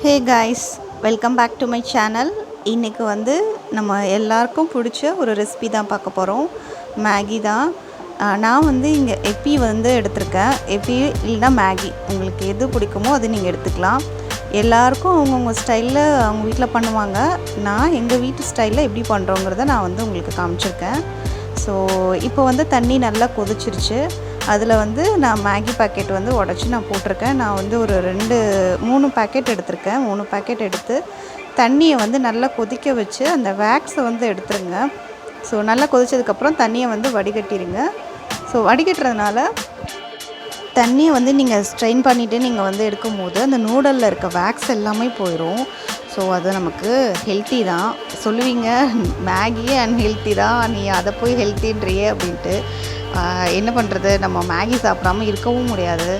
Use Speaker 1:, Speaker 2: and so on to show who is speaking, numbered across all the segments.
Speaker 1: Hey guys, welcome back to my channel. இன்றைக்கி வந்து நம்ம எல்லாருக்கும் பிடிச்ச ஒரு ரெசிபி தான் பார்க்க போகிறோம். மேகி தான். நான் வந்து இங்கே எப்பி வந்து எடுத்திருக்கேன். எப்பி இல்லைனா மேகி, உங்களுக்கு எது பிடிக்குமோ அது நீங்கள் எடுத்துக்கலாம். எல்லாருக்கும் அவங்கவுங்க ஸ்டைலில் அவங்க வீட்டில் பண்ணுவாங்க. நான் எங்கள் வீட்டு ஸ்டைலில் எப்படி பண்ணுறோங்கிறத நான் வந்து உங்களுக்கு காமிச்சிருக்கேன். ஸோ இப்போ வந்து தண்ணி நல்லா கொதிச்சிருச்சு. அதில் வந்து நான் மேகி பாக்கெட் வந்து உடச்சி நான் போட்டிருக்கேன். நான் வந்து ஒரு 3 பேக்கெட் எடுத்திருக்கேன். 3 பேக்கெட் எடுத்து தண்ணியை வந்து நல்லா கொதிக்க வச்சு அந்த வேக்ஸை வந்து எடுத்துருங்க. ஸோ நல்லா கொதித்ததுக்கப்புறம் தண்ணியை வந்து வடிகட்டிடுங்க. ஸோ வடிகட்டுறதுனால தண்ணியை வந்து நீங்கள் ஸ்ட்ரெயின் பண்ணிவிட்டு நீங்கள் வந்து எடுக்கும்போது அந்த நூடலில் இருக்க வேக்ஸ் எல்லாமே போயிடும். ஸோ அது நமக்கு ஹெல்த்தி தான். சொல்லுவீங்க மேகியே அன்ஹெல்த்தி தான், நீ அதை போய் ஹெல்த்தின்றியே அப்படின்ட்டு. என்ன பண்ணுறது, நம்ம மேகி சாப்பிடாமல் இருக்கவும் முடியாது.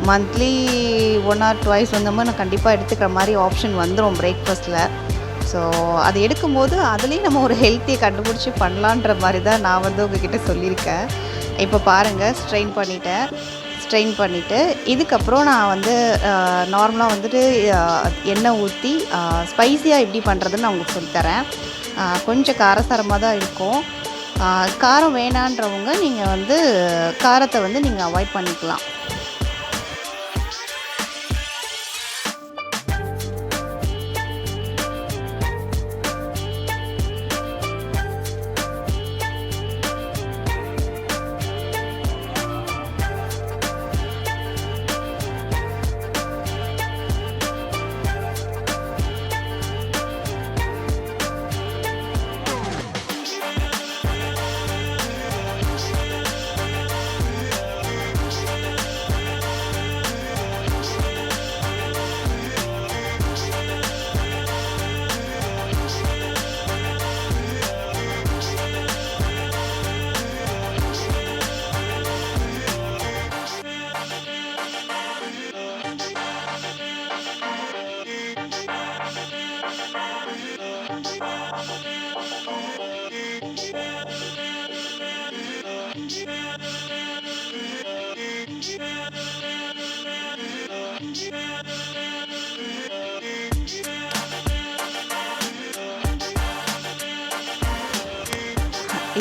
Speaker 1: மந்த்லி 1 or 2 வந்து நான் கண்டிப்பாக எடுத்துக்கிற மாதிரி ஆப்ஷன் வந்துடும் பிரேக்ஃபாஸ்ட்டில். ஸோ அது எடுக்கும்போது அதுலேயும் நம்ம ஒரு ஹெல்த்தியை கண்டுபிடிச்சி பண்ணலான்ற மாதிரி தான் நான் வந்து உங்ககிட்ட சொல்லியிருக்கேன். இப்போ பாருங்கள், ஸ்ட்ரெயின் பண்ணிவிட்டு இதுக்கப்புறம் நான் வந்து நார்மலாக வந்துட்டு எண்ணெய் ஊற்றி ஸ்பைஸியாக எப்படி பண்ணுறதுன்னு நான் உங்களுக்கு சொல்லித்தரேன். கொஞ்சம் காரசாரமாக தான் இருக்கும். காரம் வேணான்றவங்க நீங்கள் வந்து காரத்தை வந்து நீங்கள் அவாய்ட் பண்ணிக்கலாம்.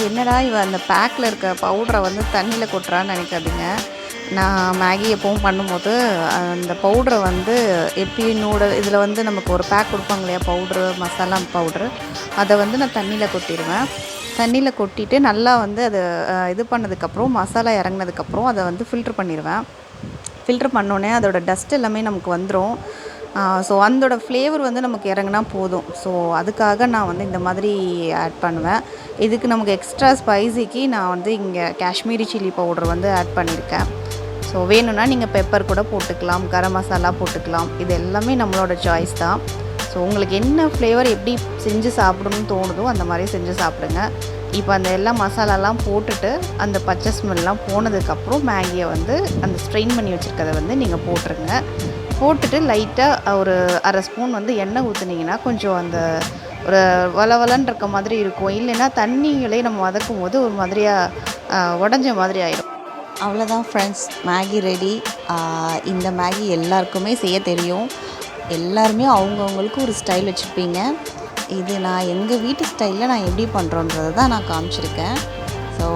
Speaker 1: என்னடா இவன் அந்த பேக்கில் இருக்க பவுடரை வந்து தண்ணியில் கொட்டுறான்னு நினைக்காதீங்க. நான் மேகி எப்பவும் பண்ணும்போது அந்த பவுடரை வந்து எப்பி நூடல் இதில் வந்து நமக்கு ஒரு பேக் கொடுப்பாங்க இல்லையா, பவுட்ரு, மசாலா பவுட்ரு, அதை வந்து நான் தண்ணியில் கொட்டிடுவேன். தண்ணியில் கொட்டிட்டு நல்லா வந்து அதை இது பண்ணதுக்கப்புறம் மசாலா இறங்கினதுக்கப்புறம் அதை வந்து ஃபில்ட்ரு பண்ணிடுவேன். ஃபில்ட்ரு பண்ணோடனே அதோடய டஸ்ட் எல்லாமே நமக்கு வந்துடும். ஸோ அதோட ஃப்ளேவர் வந்து நமக்கு இறங்கினா போதும். ஸோ அதுக்காக நான் வந்து இந்த மாதிரி ஆட் பண்ணுவேன். இதுக்கு நமக்கு எக்ஸ்ட்ரா ஸ்பைசிக்கு நான் வந்து இங்கே காஷ்மீரி சில்லி பவுடர் வந்து ஆட் பண்ணியிருக்கேன். ஸோ வேணும்னா நீங்கள் பெப்பர் கூட போட்டுக்கலாம், கரம் மசாலா போட்டுக்கலாம். இது எல்லாமே நம்மளோட சாய்ஸ் தான். ஸோ உங்களுக்கு என்ன ஃப்ளேவர் எப்படி செஞ்சு சாப்பிடணும்னு தோணுதோ அந்த மாதிரி செஞ்சு சாப்பிடுங்க. இப்போ அந்த எல்லாம் மசாலாலாம் போட்டுட்டு அந்த பச்சை ஸ்மெல்லாம் போனதுக்கப்புறம் மேகியை வந்து அந்த ஸ்ட்ரெயின் பண்ணி வச்சுருக்கதை வந்து நீங்கள் போட்டுருங்க. போட்டுட்டு லைட்டாக ஒரு 1/2 ஸ்பூன் வந்து எண்ணெய் ஊற்றுனீங்கன்னா கொஞ்சம் அந்த ஒரு வளவலன்னு இருக்க மாதிரி இருக்கும். இல்லைன்னா தண்ணிகளே நம்ம வதக்கும் போது ஒரு மாதிரியாக உடஞ்ச மாதிரி ஆயிடும். அவ்வளோதான் ஃப்ரெண்ட்ஸ், மேகி ரெடி. இந்த மேகி எல்லாருக்குமே செய்ய தெரியும். எல்லாருமே அவங்கவுங்களுக்கு ஒரு ஸ்டைல் வச்சுருப்பீங்க. இது நான் எங்கள் வீட்டு ஸ்டைலில் நான் எப்படி பண்ணுறோன்றதை தான் நான் காமிச்சிருக்கேன். ஸோ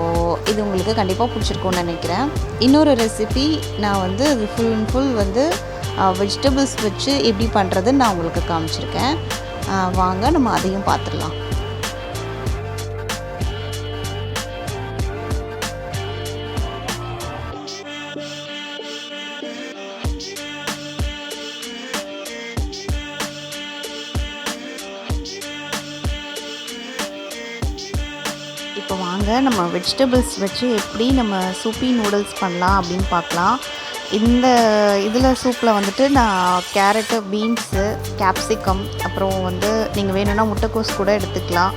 Speaker 1: இது உங்களுக்கு கண்டிப்பாக பிடிச்சிருக்கும்னு நினைக்கிறேன். இன்னொரு ரெசிபி நான் வந்து அது ஃபுல் அண்ட் ஃபுல் வந்து வெஜிடபிள்ஸ் வச்சு எப்படி பண்ணுறதுன்னு நான் உங்களுக்கு காமிச்சிருக்கேன். வாங்க நம்ம அதையும் பார்த்துடலாம். இப்போ வாங்க நம்ம வெஜிடபிள்ஸ் வச்சு எப்படி நம்ம சூப்பி நூடுல்ஸ் பண்ணலாம் அப்படின்னு பார்க்கலாம். இந்த இதில் சூப்பில் வந்துட்டு நான் கேரட்டு, பீன்ஸு, கேப்சிகம், அப்புறம் வந்து நீங்கள் வேணும்னா முட்டைக்கோஸ் கூட எடுத்துக்கலாம்.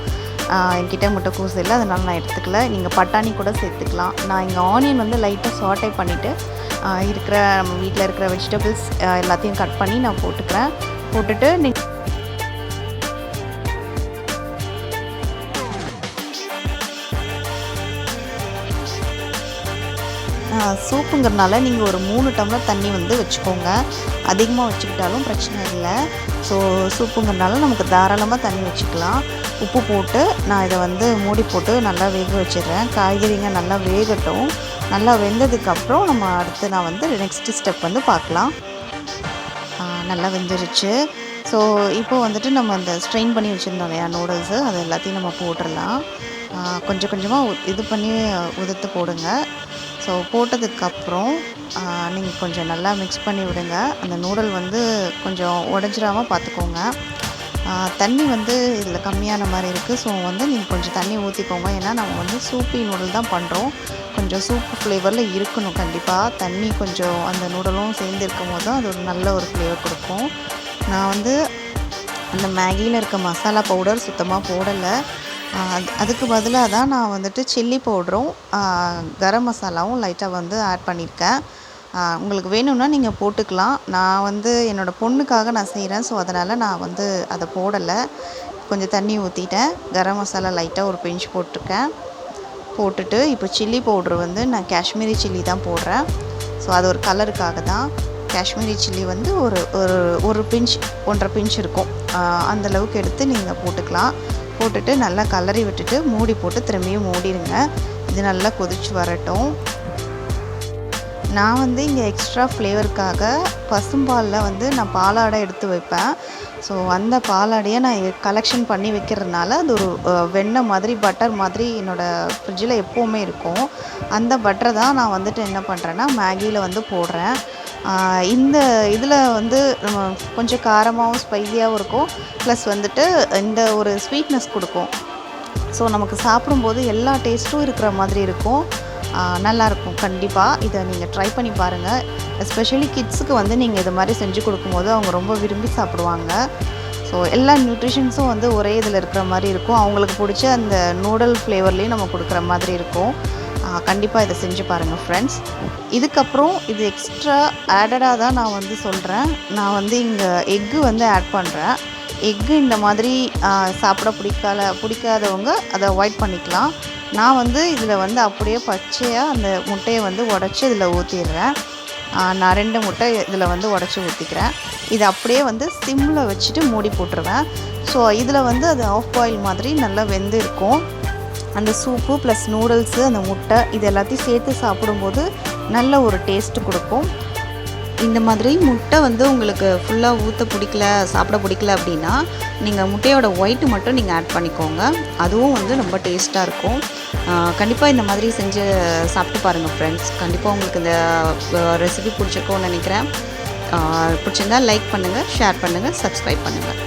Speaker 1: என்கிட்ட முட்டைக்கோஸ் இல்லை, அதனால் நான் எடுத்துக்கல. நீங்கள் பட்டாணி கூட சேர்த்துக்கலாம். நான் இங்கே ஆனியன் வந்து லைட்டாக சாட்டை பண்ணிவிட்டு நம்ம வீட்டில் இருக்கிற வெஜிடபிள்ஸ் எல்லாத்தையும் கட் பண்ணி நான் போட்டுக்கிறேன். போட்டுட்டு சூப்புங்கிறனால நீங்கள் ஒரு 3 டம்ளர் தண்ணி வந்து வச்சுக்கோங்க. அதிகமாக வச்சுக்கிட்டாலும் பிரச்சனை இல்லை. ஸோ சூப்புங்கிறனால நமக்கு தாராளமாக தண்ணி வச்சுக்கலாம். உப்பு போட்டு நான் இதை வந்து மூடி போட்டு நல்லா வேக வச்சிடுறேன். காய்கறிங்க நல்லா வேகட்டும். நல்லா வெந்ததுக்கப்புறம் நம்ம அடுத்து நான் வந்து நெக்ஸ்ட்டு ஸ்டெப் வந்து பார்க்கலாம். நல்லா வெந்துருச்சு. ஸோ இப்போ வந்துட்டு நம்ம அந்த ஸ்ட்ரெயின் பண்ணி வச்சுருந்தோம் இல்லையா நூடுல்ஸு, அது எல்லாத்தையும் நம்ம போட்டுடலாம். கொஞ்சம் கொஞ்சமாக இது பண்ணி உதுத்து போடுங்க. ஸோ போட்டதுக்கப்புறம் நீங்கள் கொஞ்சம் நல்லா மிக்ஸ் பண்ணி விடுங்க. அந்த நூடுல் வந்து கொஞ்சம் உடஞ்சிராமல் பார்த்துக்கோங்க. தண்ணி வந்து இதில் கம்மியான மாதிரி இருக்குது. ஸோ வந்து நீங்கள் கொஞ்சம் தண்ணி ஊற்றிக்கோங்க. ஏன்னா நம்ம வந்து சூப்பி நூடுல் தான் பண்ணுறோம். கொஞ்சம் சூப்பு ஃப்ளேவரில் இருக்கணும் கண்டிப்பாக. தண்ணி கொஞ்சம் அந்த நூடலும் சேர்ந்து இருக்கும் போது தான் அது ஒரு நல்ல ஒரு ஃப்ளேவர் கொடுக்கும். நான் வந்து அந்த மேகியில் இருக்க மசாலா பவுடர் சுத்தமாக போடலை. அதுக்கு பதிலாக தான் நான் வந்துட்டு சில்லி பவுடரும் கரம் மசாலாவும் லைட்டாக வந்து ஆட் பண்ணியிருக்கேன். உங்களுக்கு வேணும்னா நீங்கள் போட்டுக்கலாம். நான் வந்து என்னோடய பொண்ணுக்காக நான் செய்கிறேன். ஸோ அதனால் நான் வந்து அதை போடலை. கொஞ்சம் தண்ணி ஊற்றிட்டேன். கரம் மசாலா லைட்டாக ஒரு பிஞ்ச் போட்டிருக்கேன். போட்டுட்டு இப்போ சில்லி பவுட்ரு வந்து நான் காஷ்மீரி சில்லி தான் போடுறேன். ஸோ அது ஒரு கலருக்காக தான். காஷ்மீரி சில்லி வந்து ஒரு பிஞ்ச் 1.5 பிஞ்ச் இருக்கும். அந்தளவுக்கு எடுத்து நீங்கள் போட்டுக்கலாம். போட்டுட்டு நல்லா கலரி விட்டுட்டு மூடி போட்டு திரும்பியும் மூடிடுங்க. இது நல்லா கொதிச்சு வரட்டும். நான் வந்து இங்கே எக்ஸ்ட்ரா ஃப்ளேவருக்காக பசும்பாலில் வந்து நான் பாலாடை எடுத்து வைப்பேன். ஸோ அந்த பாலாடையை நான் கலெக்ஷன் பண்ணி வைக்கிறதுனால அது ஒரு வெண்ணெய் மாதிரி பட்டர் மாதிரி என்னோடய ஃப்ரிட்ஜில் எப்போவுமே இருக்கும். அந்த பட்டரை தான் நான் வந்துட்டு என்ன பண்ணுறேன்னா மேகியில் வந்து போடுறேன். இந்த இதில் வந்து நம்ம கொஞ்சம் காரமாகவும் ஸ்பைஸியாகவும் இருக்கும். ப்ளஸ் வந்துட்டு இந்த ஒரு ஸ்வீட்னஸ் கொடுக்கும். ஸோ நமக்கு சாப்பிடும்போது எல்லா டேஸ்ட்டும் இருக்கிற மாதிரி இருக்கும். நல்லாயிருக்கும். கண்டிப்பாக இதை நீங்கள் ட்ரை பண்ணி பாருங்கள். எஸ்பெஷலி கிட்ஸுக்கு வந்து நீங்கள் இது மாதிரி செஞ்சு கொடுக்கும்போது அவங்க ரொம்ப விரும்பி சாப்பிடுவாங்க. ஸோ எல்லா நியூட்ரிஷன்ஸும் வந்து ஒரே இதில் இருக்கிற மாதிரி இருக்கும். அவங்களுக்கு பிடிச்ச அந்த நூடல் ஃப்ளேவர்லேயும் நம்ம கொடுக்குற மாதிரி இருக்கும். கண்டிப்பாக இதை செஞ்சு பாருங்கள் ஃப்ரெண்ட்ஸ். இதுக்கப்புறம் இது எக்ஸ்ட்ரா ஆடடாக தான் நான் வந்து சொல்கிறேன். நான் வந்து இங்கே எக்கு வந்து ஆட் பண்ணுறேன். எக்கு இந்த மாதிரி சாப்பிட பிடிக்காதவங்க அதை அவாய்ட் பண்ணிக்கலாம். நான் வந்து இதில் வந்து அப்படியே பச்சையாக அந்த முட்டையை வந்து உடச்சி இதில் ஊற்றிடுறேன். நான் 2 முட்டை இதில் வந்து உடச்சி ஊற்றிக்கிறேன். இதை அப்படியே வந்து சிம்மில் வச்சுட்டு மூடி போட்டுருவேன். ஸோ இதில் வந்து அது ஆஃப் பாயில் மாதிரி நல்லா வெந்து இருக்கும். அந்த சூப்பு ப்ளஸ் நூடுல்ஸு அந்த முட்டை இது எல்லாத்தையும் சேர்த்து சாப்பிடும்போது நல்ல ஒரு டேஸ்ட்டு கொடுக்கும். இந்த மாதிரி முட்டை வந்து உங்களுக்கு ஃபுல்லாக சாப்பிட பிடிக்கல அப்படின்னா நீங்கள் முட்டையோட ஒயிட்டு மட்டும் நீங்கள் ஆட் பண்ணிக்கோங்க. அதுவும் வந்து ரொம்ப டேஸ்ட்டாக இருக்கும். கண்டிப்பாக இந்த மாதிரி செஞ்சு சாப்பிட்டு பாருங்கள் ஃப்ரெண்ட்ஸ். கண்டிப்பாக உங்களுக்கு இந்த ரெசிபி பிடிச்சிருக்கோன்னு நினைக்கிறேன். பிடிச்சிருந்தால் லைக் பண்ணுங்கள், ஷேர் பண்ணுங்கள், சப்ஸ்கிரைப் பண்ணுங்கள்.